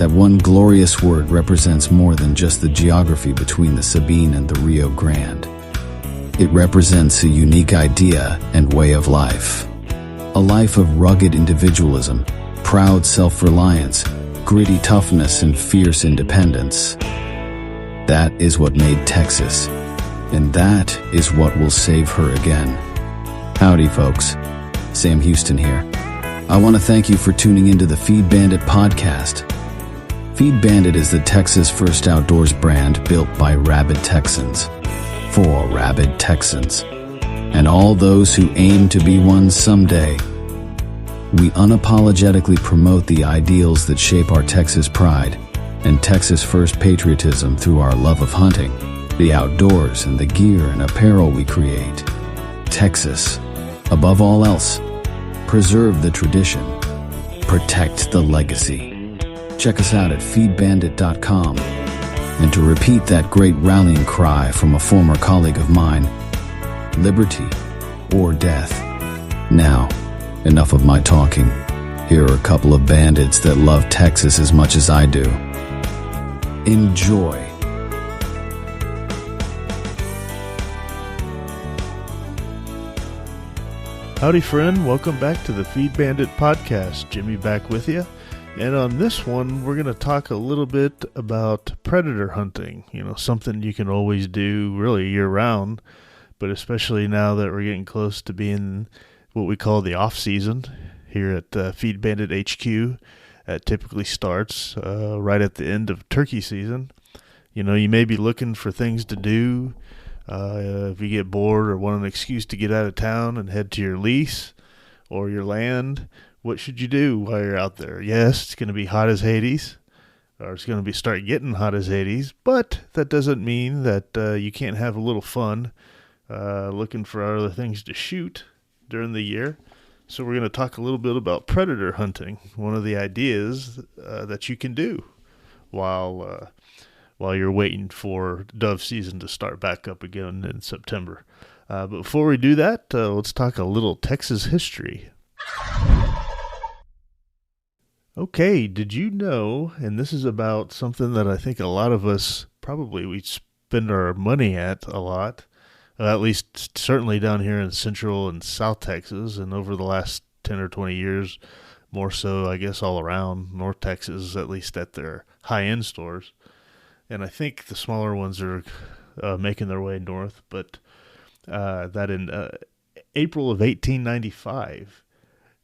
That one glorious word represents more than just the geography between the Sabine and the Rio Grande. It represents a unique idea and way of life. A life of rugged individualism, proud self-reliance, gritty toughness, and fierce independence. That is what made Texas, and that is what will save her again. Howdy, folks. Sam Houston here. I want to thank you for tuning into the Feed Bandit podcast. Feed Bandit is the Texas first outdoors brand built by rabid Texans, for rabid Texans, and all those who aim to be one someday. We unapologetically promote the ideals that shape our Texas pride and Texas first patriotism through our love of hunting, the outdoors, and the gear and apparel we create. Texas, above all else, preserve the tradition, protect the legacy. Check us out at feedbandit.com. And to repeat that great rallying cry from a former colleague of mine, liberty or death. Now, enough of my talking. Here are a couple of bandits that love Texas as much as I do. Enjoy. Howdy, friend. Welcome back to the Feed Bandit podcast. Jimmy back with you. And on this one, we're going to talk a little bit about predator hunting. You know, something you can always do really year-round, but especially now that we're getting close to being what we call the off-season here at Feed Bandit HQ. It typically starts right at the end of turkey season. You know, you may be looking for things to do if you get bored or want an excuse to get out of town and head to your lease or your land. What should you do while you're out there? Yes, it's going to be hot as Hades, or it's going to start getting hot as Hades, but that doesn't mean that you can't have a little fun looking for other things to shoot during the year. So we're going to talk a little bit about predator hunting, one of the ideas that you can do while you're waiting for dove season to start back up again in September. But before we do that, let's talk a little Texas history. Okay, did you know, and this is about something that I think a lot of us probably we spend our money at a lot, at least certainly down here in Central and South Texas, and over the last 10 or 20 years, more so, I guess, all around North Texas, at least at their high-end stores. And I think the smaller ones are making their way north, but that in April of 1895,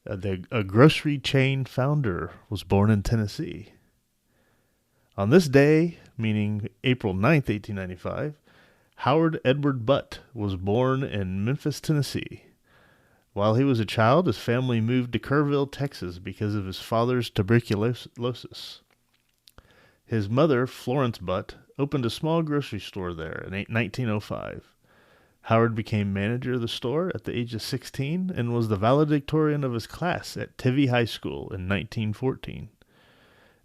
a grocery chain founder was born in Tennessee. On this day, meaning April 9th, 1895, Howard Edward Butt was born in Memphis, Tennessee. While he was a child, his family moved to Kerrville, Texas because of his father's tuberculosis. His mother, Florence Butt, opened a small grocery store there in 1905. Howard became manager of the store at the age of 16 and was the valedictorian of his class at Tivy High School in 1914.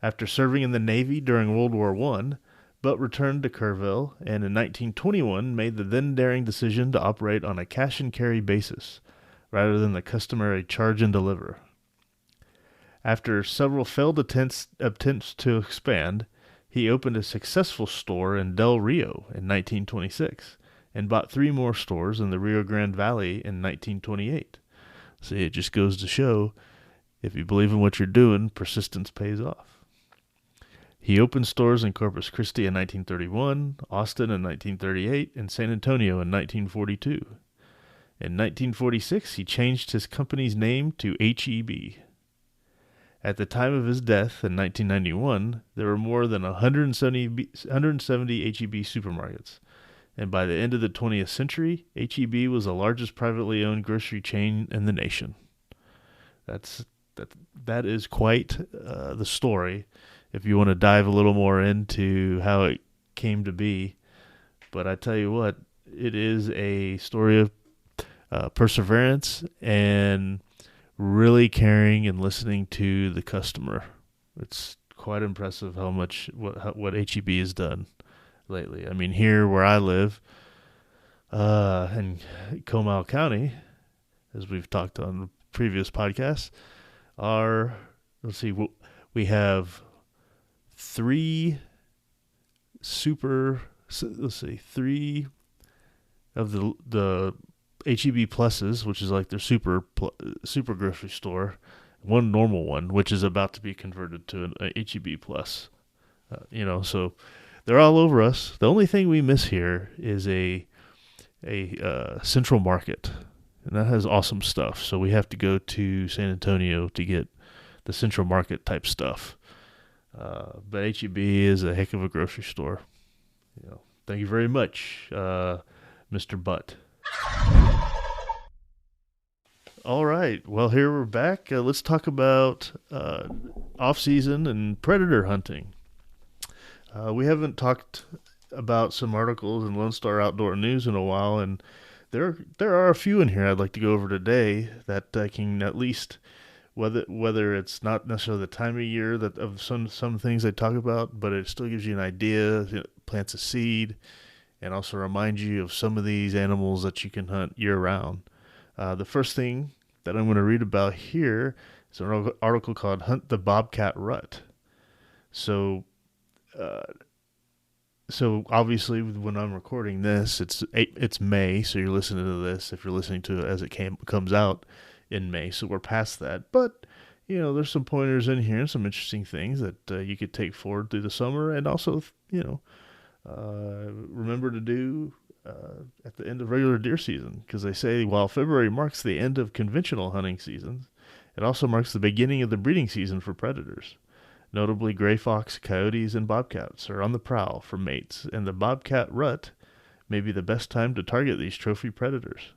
After serving in the Navy during World War I, Butt returned to Kerrville and in 1921 made the then daring decision to operate on a cash-and-carry basis rather than the customary charge and deliver. After several failed attempts to expand, he opened a successful store in Del Rio in 1926. And bought 3 more stores in the Rio Grande Valley in 1928. See, it just goes to show, if you believe in what you're doing, persistence pays off. He opened stores in Corpus Christi in 1931, Austin in 1938, and San Antonio in 1942. In 1946, he changed his company's name to HEB. At the time of his death in 1991, there were more than 170 HEB supermarkets. And by the end of the 20th century, HEB was the largest privately owned grocery chain in the nation. That is quite the story, if you want to dive a little more into how it came to be. But I tell you what, it is a story of perseverance and really caring and listening to the customer. It's quite impressive how much what HEB has done lately. I mean, here where I live, in Comal County, as we've talked on previous podcasts, we have three super, let's see, three of the HEB pluses, which is like their super grocery store, one normal one, which is about to be converted to an HEB plus. So they're all over us. The only thing we miss here is a central market, and that has awesome stuff. So we have to go to San Antonio to get the central market type stuff. But HEB is a heck of a grocery store. Thank you very much, Mr. Butt. All right. Well, here we're back. Let's talk about off-season and predator hunting. We haven't talked about some articles in Lone Star Outdoor News in a while, and there are a few in here I'd like to go over today that can at least, whether it's not necessarily the time of year that of some things they talk about, but it still gives you an idea, plants a seed, and also remind you of some of these animals that you can hunt year-round. The first thing that I'm going to read about here is an article called "Hunt the Bobcat Rut." So obviously when I'm recording this, it's May, so you're listening to this if you're listening to it as it comes out in May. So we're past that, but there's some pointers in here and some interesting things that you could take forward through the summer, and also remember to do at the end of regular deer season, because they say while February marks the end of conventional hunting seasons, it also marks the beginning of the breeding season for predators. Notably, gray fox, coyotes, and bobcats are on the prowl for mates, and the bobcat rut may be the best time to target these trophy predators.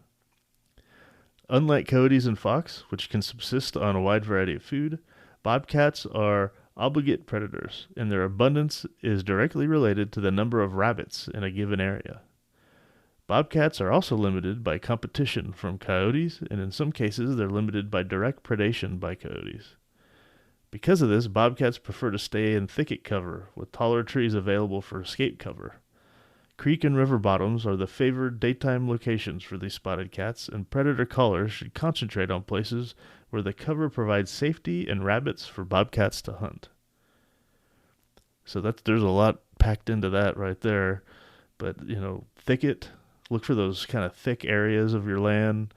Unlike coyotes and fox, which can subsist on a wide variety of food, bobcats are obligate predators, and their abundance is directly related to the number of rabbits in a given area. Bobcats are also limited by competition from coyotes, and in some cases they're limited by direct predation by coyotes. Because of this, bobcats prefer to stay in thicket cover, with taller trees available for escape cover. Creek and river bottoms are the favored daytime locations for these spotted cats, and predator callers should concentrate on places where the cover provides safety and rabbits for bobcats to hunt. So there's a lot packed into that right there. But, thicket, look for those kind of thick areas of your land.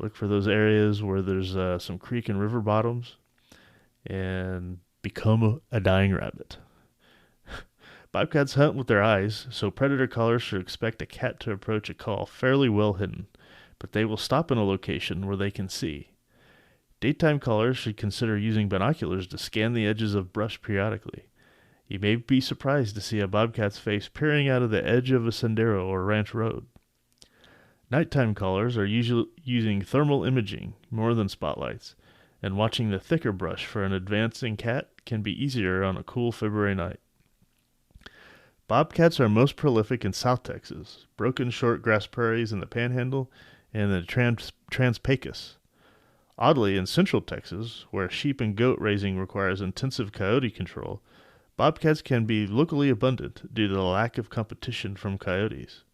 Look for those areas where there's some creek and river bottoms, and become a dying rabbit. Bobcats hunt with their eyes, so predator callers should expect a cat to approach a call fairly well hidden, but they will stop in a location where they can see. Daytime callers should consider using binoculars to scan the edges of brush periodically. You may be surprised to see a bobcat's face peering out of the edge of a sendero or ranch road. Nighttime callers are usually using thermal imaging more than spotlights, and watching the thicker brush for an advancing cat can be easier on a cool February night. Bobcats are most prolific in South Texas, broken short grass prairies in the Panhandle, and the Trans-Pecos. Oddly, in Central Texas, where sheep and goat raising requires intensive coyote control, bobcats can be locally abundant due to the lack of competition from coyotes.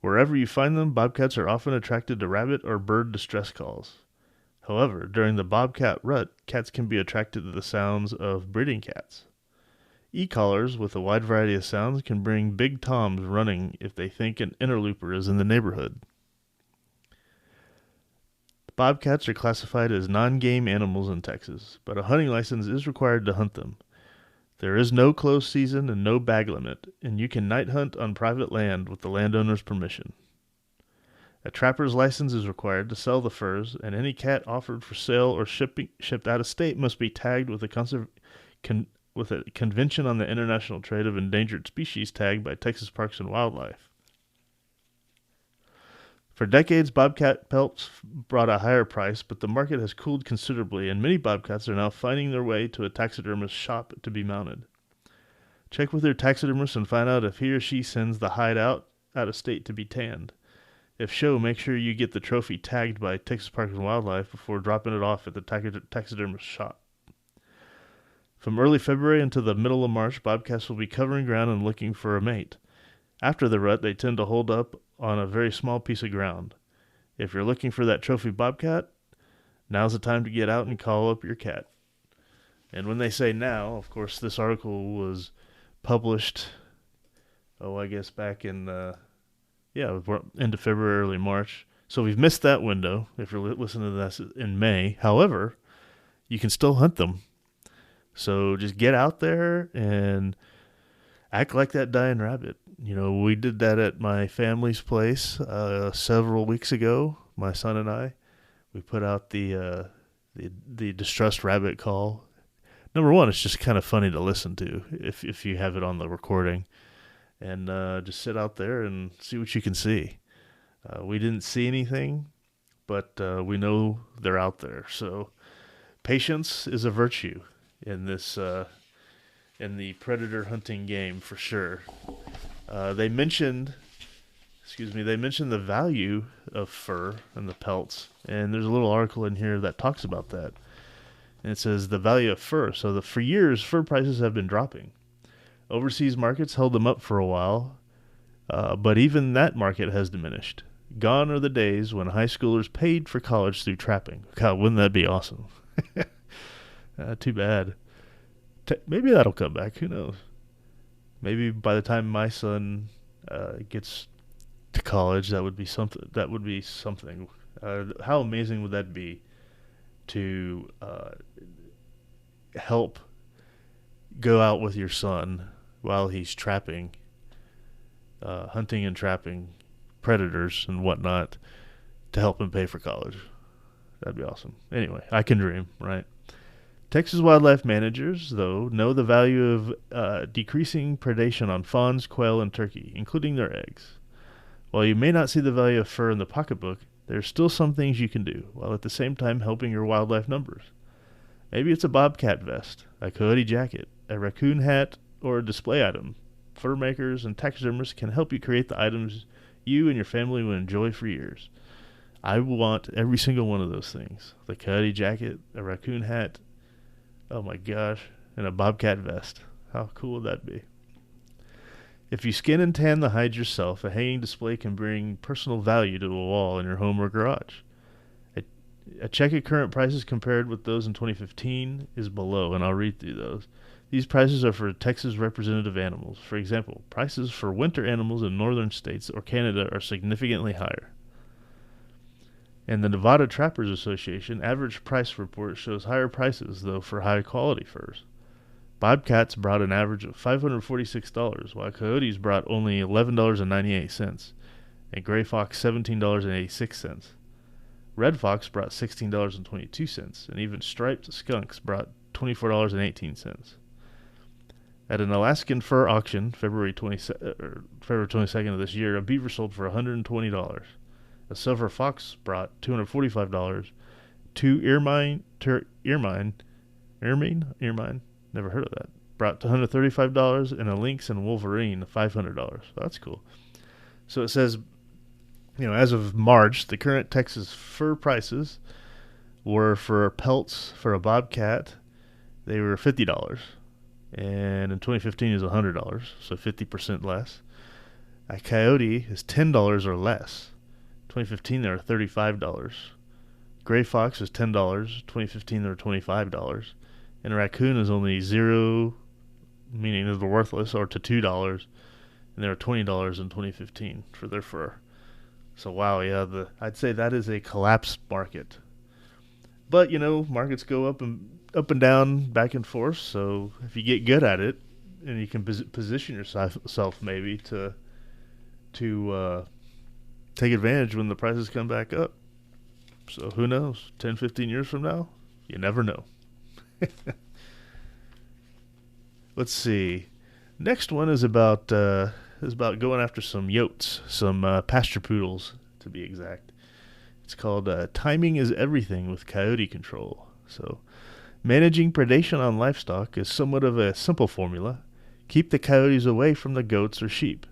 Wherever you find them, bobcats are often attracted to rabbit or bird distress calls. However, during the bobcat rut, cats can be attracted to the sounds of breeding cats. E-collars with a wide variety of sounds can bring big toms running if they think an interlooper is in the neighborhood. Bobcats are classified as non-game animals in Texas, but a hunting license is required to hunt them. There is no closed season and no bag limit, and you can night hunt on private land with the landowner's permission. A trapper's license is required to sell the furs, and any cat offered for sale or shipped out of state must be tagged with a Convention on the International Trade of Endangered Species tag by Texas Parks and Wildlife. For decades, bobcat pelts brought a higher price, but the market has cooled considerably, and many bobcats are now finding their way to a taxidermist's shop to be mounted. Check with your taxidermist and find out if he or she sends the hide out of state to be tanned. If so, make sure you get the trophy tagged by Texas Parks and Wildlife before dropping it off at the taxidermist's shop. From early February until the middle of March, bobcats will be covering ground and looking for a mate. After the rut, they tend to hold up on a very small piece of ground. If you're looking for that trophy bobcat, now's the time to get out and call up your cat. And when they say now, of course, this article was published, I guess back in, end of February, early March. So we've missed that window if you're listening to this in May. However, you can still hunt them. So just get out there and act like that dying rabbit. We did that at my family's place several weeks ago. My son and I, we put out the distressed rabbit call. Number one, it's just kind of funny to listen to if you have it on the recording, and just sit out there and see what you can see. We didn't see anything, but we know they're out there. So patience is a virtue in this in the predator hunting game for sure. They mentioned the value of fur and the pelts, and there's a little article in here that talks about that. And it says the value of fur. So for years, fur prices have been dropping. Overseas markets held them up for a while, but even that market has diminished. Gone are the days when high schoolers paid for college through trapping. God, wouldn't that be awesome? Too bad. Maybe that'll come back. Who knows? Maybe by the time my son gets to college, that would be something. How amazing would that be to help go out with your son while he's trapping, hunting and trapping predators and whatnot, to help him pay for college? That'd be awesome. Anyway, I can dream, right? Texas wildlife managers, though, know the value of decreasing predation on fawns, quail, and turkey, including their eggs. While you may not see the value of fur in the pocketbook, there are still some things you can do, while at the same time helping your wildlife numbers. Maybe it's a bobcat vest, a coyote jacket, a raccoon hat, or a display item. Fur makers and taxidermists can help you create the items you and your family will enjoy for years. I want every single one of those things. The coyote jacket, a raccoon hat, oh my gosh, and a bobcat vest. How cool would that be? If you skin and tan the hide yourself, a hanging display can bring personal value to a wall in your home or garage. A check of current prices compared with those in 2015 is below, and I'll read through those. These prices are for Texas representative animals. For example, prices for winter animals in northern states or Canada are significantly higher. And the Nevada Trappers Association average price report shows higher prices, though, for high-quality furs. Bobcats brought an average of $546, while coyotes brought only $11.98, and gray fox $17.86. Red fox brought $16.22, and even striped skunks brought $24.18. At an Alaskan fur auction, February 22nd of this year, a beaver sold for $120. A silver fox brought $245. Two ermine, never heard of that, brought $135, and a lynx and wolverine $500. That's cool. So it says, as of March, the current Texas fur prices were for pelts for a bobcat, they were $50. And in 2015 is $100, so 50% less. A coyote is $10 or less. 2015 they were $35. Gray fox is $10. 2015 they were $25. And a raccoon is only $0, meaning they're worthless, or to $2, and they were $20 in 2015 for their fur. So wow, yeah, I'd say that is a collapsed market. But markets go up and down, back and forth. So if you get good at it, and you can position yourself maybe to take advantage when the prices come back up. So who knows? 10, 15 years from now, you never know. Let's see. Next one is about going after some yotes, some pasture poodles to be exact. It's called Timing is Everything with Coyote Control. So managing predation on livestock is somewhat of a simple formula. Keep the coyotes away from the goats or sheep.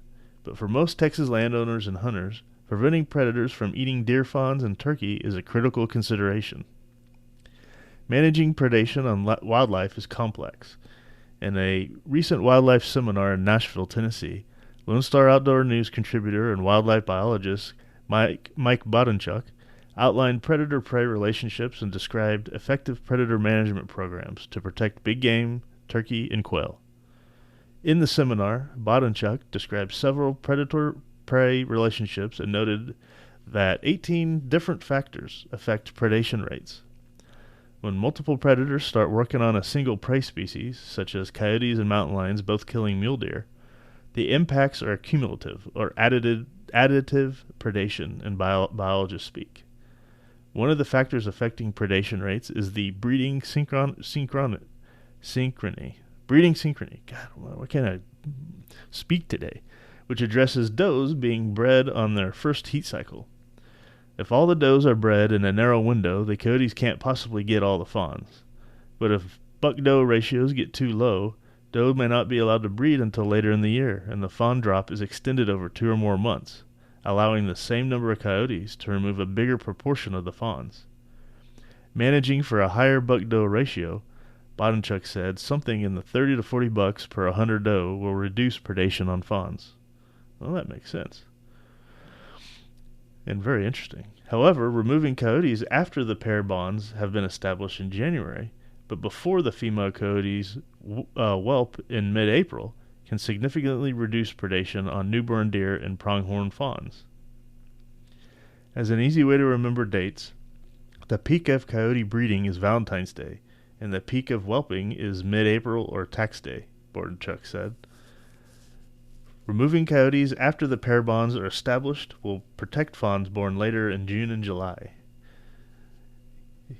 But for most Texas landowners and hunters, preventing predators from eating deer fawns and turkey is a critical consideration. Managing predation on wildlife is complex. In a recent wildlife seminar in Nashville, Tennessee, Lone Star Outdoor News contributor and wildlife biologist Mike Bodenchuk outlined predator-prey relationships, and described effective predator management programs to protect big game, turkey, and quail. In the seminar, Bodenchuk described several predator-prey relationships and noted that 18 different factors affect predation rates. When multiple predators start working on a single prey species, such as coyotes and mountain lions both killing mule deer, the impacts are cumulative, or additive predation in biologists speak. One of the factors affecting predation rates is the breeding synchrony. Breeding synchrony. God, why can't I speak today? Which addresses does being bred on their first heat cycle. If all the does are bred in a narrow window, the coyotes can't possibly get all the fawns. But if buck-doe ratios get too low, doe may not be allowed to breed until later in the year, and the fawn drop is extended over 2 or more months, allowing the same number of coyotes to remove a bigger proportion of the fawns. Managing for a higher buck-doe ratio, Bodenchuk said something in the 30 to 40 bucks per 100 doe will reduce predation on fawns. Well, that makes sense. And very interesting. However, removing coyotes after the pair bonds have been established in January, but before the female coyotes whelp in mid-April, can significantly reduce predation on newborn deer and pronghorn fawns. As an easy way to remember dates, the peak of coyote breeding is Valentine's Day, and the peak of whelping is mid-April or tax day, Bodenchuk said. Removing coyotes after the pair bonds are established will protect fawns born later in June and July.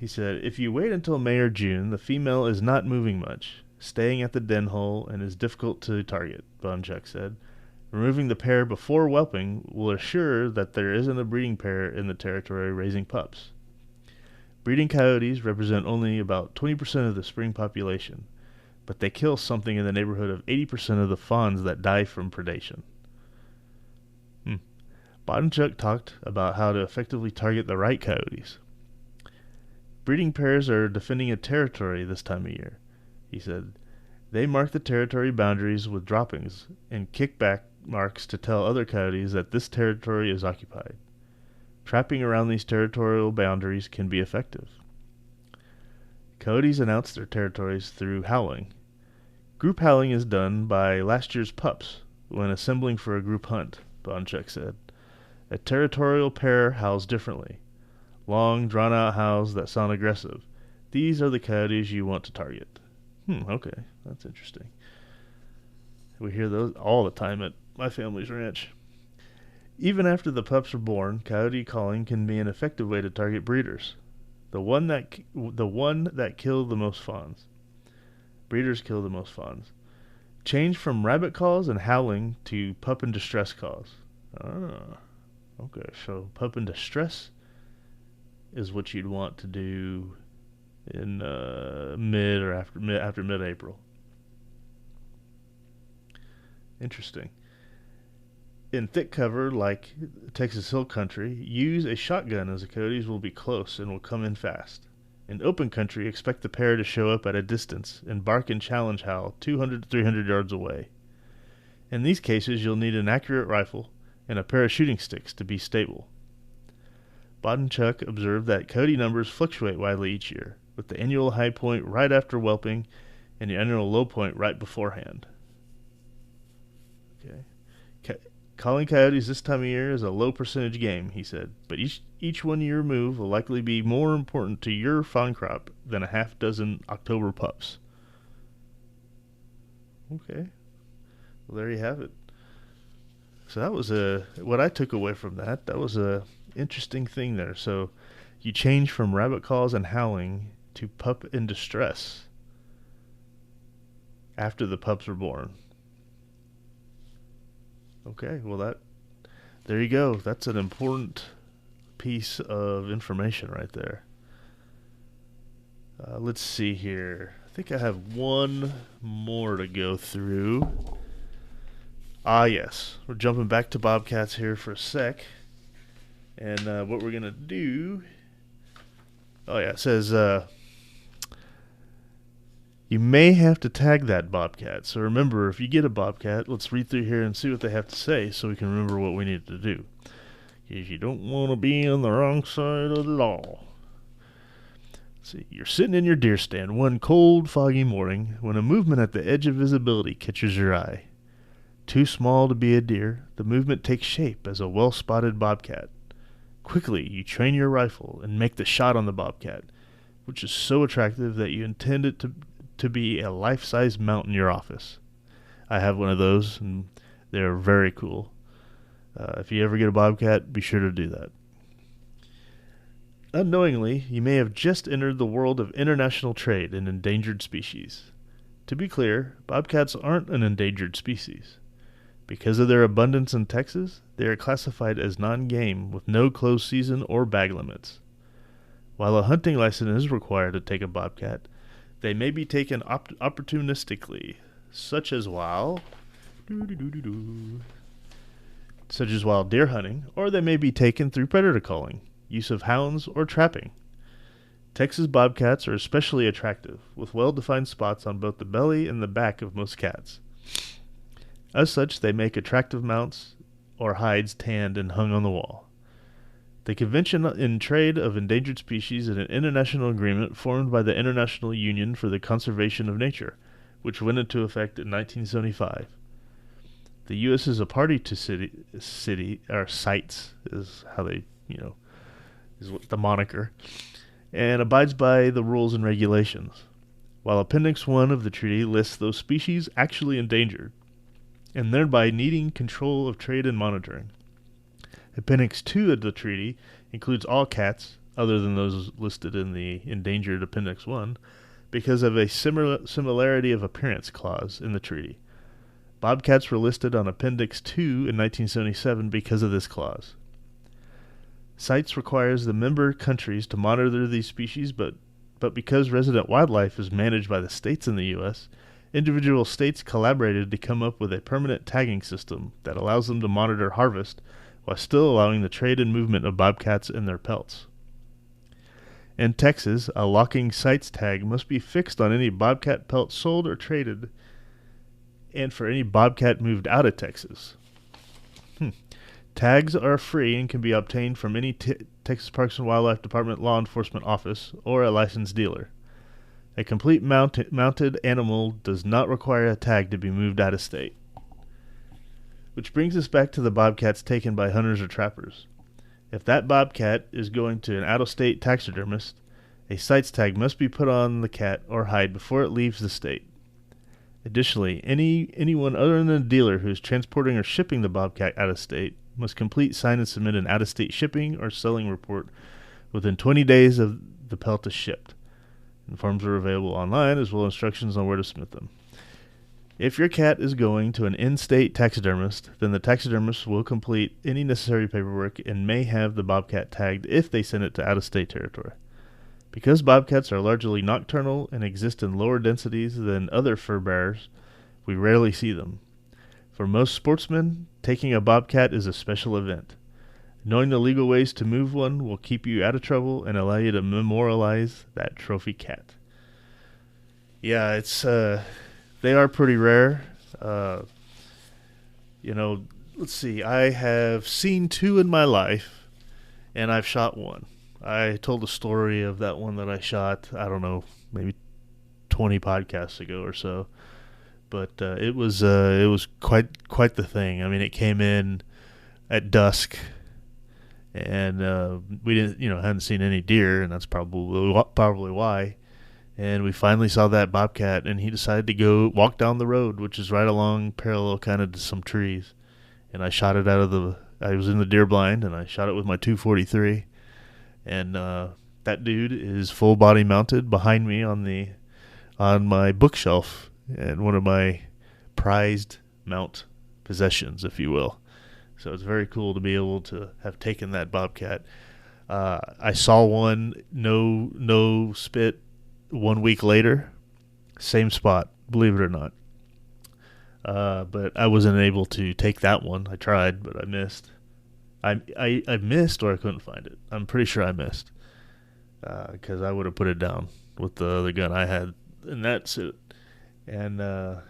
He said, if you wait until May or June, the female is not moving much, staying at the den hole, and is difficult to target, Bodenchuk said. Removing the pair before whelping will assure that there isn't a breeding pair in the territory raising pups. Breeding coyotes represent only about 20% of the spring population, but they kill something in the neighborhood of 80% of the fawns that die from predation. Bodenchuk talked about how to effectively target the right coyotes. Breeding pairs are defending a territory this time of year, he said. They mark the territory boundaries with droppings and kickback marks to tell other coyotes that this territory is occupied. Trapping around these territorial boundaries can be effective. Coyotes announce their territories through howling. Group howling is done by last year's pups when assembling for a group hunt, Bodenchuk said. A territorial pair howls differently. Long, drawn-out howls that sound aggressive. These are the coyotes you want to target. Okay, that's interesting. We hear those all the time at my family's ranch. Even after the pups are born, coyote calling can be an effective way to target breeders. The one that kill the most fawns. Breeders kill the most fawns. Change from rabbit calls and howling to pup in distress calls. Okay, so pup in distress is what you'd want to do in mid or after mid-April. Interesting. In thick cover like Texas Hill Country, use a shotgun as the coyotes will be close and will come in fast. In open country, expect the pair to show up at a distance and bark and challenge howl 200 to 300 yards away. In these cases, you'll need an accurate rifle and a pair of shooting sticks to be stable. Bodenchuk observed that coyote numbers fluctuate widely each year, with the annual high point right after whelping and the annual low point right beforehand. Okay. Calling coyotes this time of year is a low percentage game, he said, but each one you remove will likely be more important to your fawn crop than a half dozen October pups. Okay. Well, there you have it. So that was what I took away from that. That was a interesting thing there. So you change from rabbit calls and howling to pup in distress after the pups were born. Okay, well there you go. That's an important piece of information right there. Let's see here. I think I have one more to go through. Yes. We're jumping back to bobcats here for a sec. And what we're going to do... it says... you may have to tag that bobcat. So remember, if you get a bobcat, let's read through here and see what they have to say so we can remember what we need to do. because you don't want to be on the wrong side of the law. See, you're sitting in your deer stand one cold, foggy morning when a movement at the edge of visibility catches your eye. Too small to be a deer, the movement takes shape as a well-spotted bobcat. Quickly, you train your rifle and make the shot on the bobcat, which is so attractive that you intend it to be a life-size mount in your office. I have one of those, and they're very cool. If you ever get a bobcat, be sure to do that. Unknowingly, you may have just entered the world of international trade in endangered species. To be clear, bobcats aren't an endangered species. Because of their abundance in Texas, they are classified as non-game with no closed season or bag limits. While a hunting license is required to take a bobcat, they may be taken opportunistically, such as while deer hunting, or they may be taken through predator calling, use of hounds, or trapping. Texas bobcats are especially attractive, with well-defined spots on both the belly and the back of most cats. As such, they make attractive mounts or hides tanned and hung on the wall. The Convention in Trade of Endangered Species is an international agreement formed by the International Union for the Conservation of Nature, which went into effect in 1975. The U.S. is a party to CITES, is how they, is what the moniker, and abides by the rules and regulations, while Appendix 1 of the treaty lists those species actually endangered, and thereby needing control of trade and monitoring. Appendix 2 of the treaty includes all cats, other than those listed in the Endangered Appendix 1, because of a similarity of appearance clause in the treaty. Bobcats were listed on Appendix 2 in 1977 because of this clause. CITES requires the member countries to monitor these species, but because resident wildlife is managed by the states in the U.S., individual states collaborated to come up with a permanent tagging system that allows them to monitor harvest while still allowing the trade and movement of bobcats and their pelts. In Texas, a locking CITES tag must be fixed on any bobcat pelt sold or traded, and for any bobcat moved out of Texas. Tags are free and can be obtained from any Texas Parks and Wildlife Department law enforcement office or a licensed dealer. A complete mounted animal does not require a tag to be moved out of state. Which brings us back to the bobcats taken by hunters or trappers. If that bobcat is going to an out-of-state taxidermist, a CITES tag must be put on the cat or hide before it leaves the state. Additionally, anyone other than the dealer who is transporting or shipping the bobcat out of state must complete, sign, and submit an out-of-state shipping or selling report within 20 days of the pelt is shipped. And forms are available online, as well as instructions on where to submit them. If your cat is going to an in-state taxidermist, then the taxidermist will complete any necessary paperwork and may have the bobcat tagged if they send it to out-of-state territory. Because bobcats are largely nocturnal and exist in lower densities than other fur bearers, we rarely see them. For most sportsmen, taking a bobcat is a special event. Knowing the legal ways to move one will keep you out of trouble and allow you to memorialize that trophy cat. Yeah, it's they are pretty rare. Let's see. I have seen 2 in my life, and I've shot 1. I told the story of that one that I shot, I don't know, maybe 20 podcasts ago or so. But it was quite the thing. I mean, it came in at dusk, and we hadn't seen any deer, and that's probably why. And we finally saw that bobcat, and he decided to go walk down the road, which is right along parallel kind of to some trees. And I shot it I was in the deer blind, and I shot it with my .243. And that dude is full body mounted behind me on my bookshelf, and one of my prized mount possessions, if you will. So it's very cool to be able to have taken that bobcat. I saw one, no spit, 1 week later, same spot, believe it or not. But I wasn't able to take that one. I tried, but I missed. I missed, or I couldn't find it. I'm pretty sure I missed, because I would have put it down with the other gun I had in that suit. And that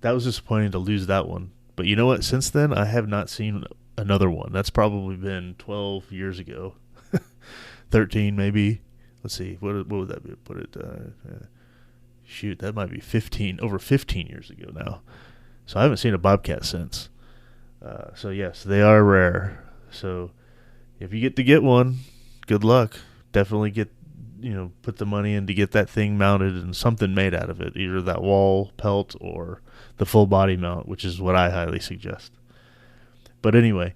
was disappointing to lose that one. But you know what? Since then, I have not seen another one. That's probably been 12 years ago. 13 maybe. Let's see. What would that be? Put it, shoot, that might be over 15 years ago now. So I haven't seen a bobcat since. So yes, they are rare. So if you get one, good luck. Definitely put the money in to get that thing mounted and something made out of it, either that wall pelt or the full body mount, which is what I highly suggest. But anyway,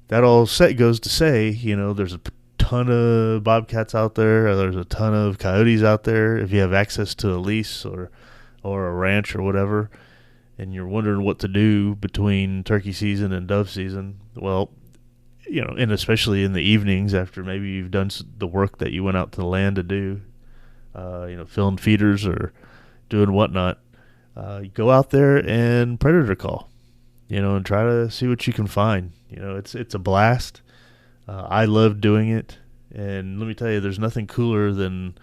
that all goes to say, there's a ton of bobcats out there. There's a ton of coyotes out there. If you have access to a lease or a ranch or whatever, and you're wondering what to do between turkey season and dove season, well, and especially in the evenings after maybe you've done the work that you went out to the land to do, filling feeders or doing whatnot, go out there and predator call, and try to see what you can find. It's a blast. I love doing it, and let me tell you, there's nothing cooler than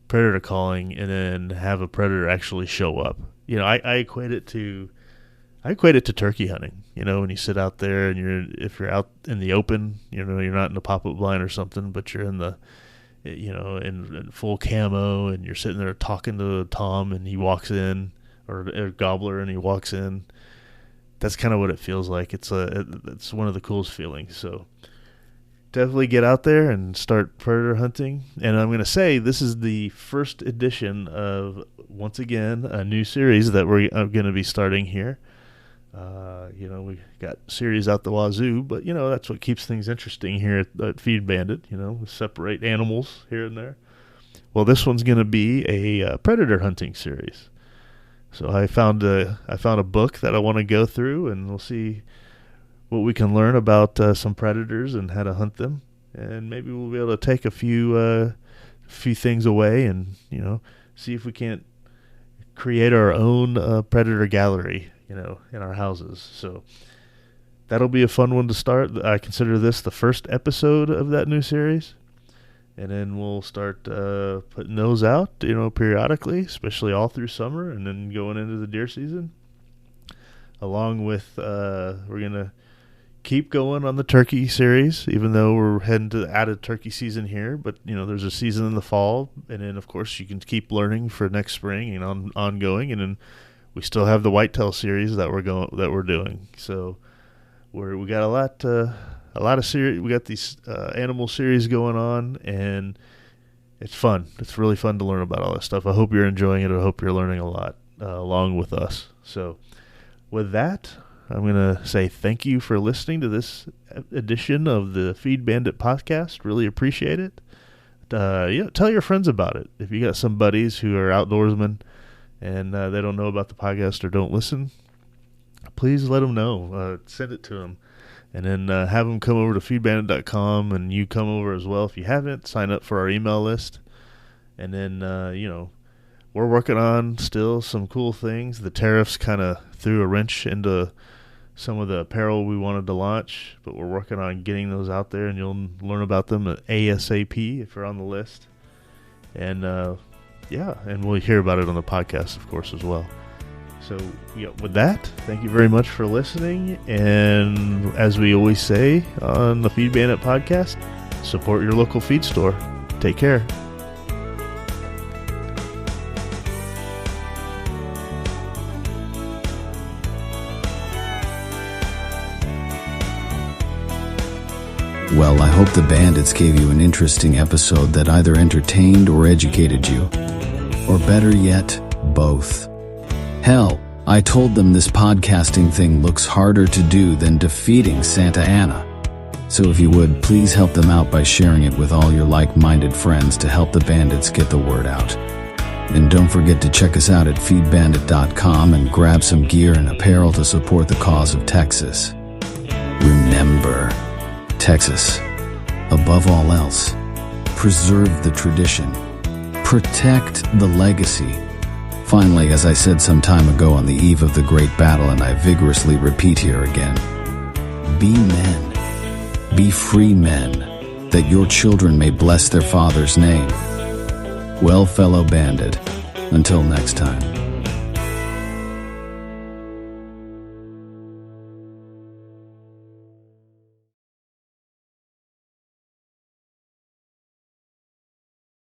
predator calling and then have a predator actually show up. I equate it to turkey hunting. When you sit out there and if you're out in the open, you're not in a pop-up blind or something, but you're in the, in full camo, and you're sitting there talking to Tom, and he walks in, or a gobbler, and he walks in. That's kind of what it feels like. It's one of the coolest feelings. So definitely get out there and start predator hunting. And I'm going to say this is the first edition of, once again, a new series that we're going to be starting here. We got series out the wazoo, but that's what keeps things interesting here at Feed Bandit. We separate animals here and there. Well, this one's going to be a predator hunting series. So I found a book that I want to go through, and we'll see what we can learn about some predators and how to hunt them, and maybe we'll be able to take a few things away, and see if we can't create our own predator gallery, in our houses. So that'll be a fun one to start. I consider this the first episode of that new series, and then we'll start putting those out, periodically, especially all through summer, and then going into the deer season. Along with, we're gonna keep going on the turkey series, even though we're heading to the added turkey season here. But there's a season in the fall, and then of course you can keep learning for next spring and ongoing. And then we still have the whitetail series that we're doing. So we got a lot of series. We got these animal series going on, and it's fun. It's really fun to learn about all this stuff. I hope you're enjoying it. I hope you're learning a lot along with us. So with that, I'm going to say thank you for listening to this edition of the Feed Bandit podcast. Really appreciate it. Tell your friends about it. If you got some buddies who are outdoorsmen and they don't know about the podcast or don't listen, please let them know. Send it to them. And then have them come over to feedbandit.com, and you come over as well. If you haven't, sign up for our email list. And then, we're working on still some cool things. The tariffs kind of threw a wrench into some of the apparel we wanted to launch, but we're working on getting those out there, and you'll learn about them at ASAP if you're on the list. And, and we'll hear about it on the podcast, of course, as well. So, with that, thank you very much for listening. And as we always say on the Feed Bandit podcast, support your local feed store. Take care. Well, I hope the Bandits gave you an interesting episode that either entertained or educated you. Or better yet, both. Hell, I told them this podcasting thing looks harder to do than defeating Santa Ana. So if you would, please help them out by sharing it with all your like-minded friends to help the Bandits get the word out. And don't forget to check us out at feedbandit.com and grab some gear and apparel to support the cause of Texas. Remember, Texas, above all else, preserve the tradition, protect the legacy. Finally, as I said some time ago on the eve of the great battle, and I vigorously repeat here again, be men, be free men, that your children may bless their father's name. Well, fellow bandit, until next time.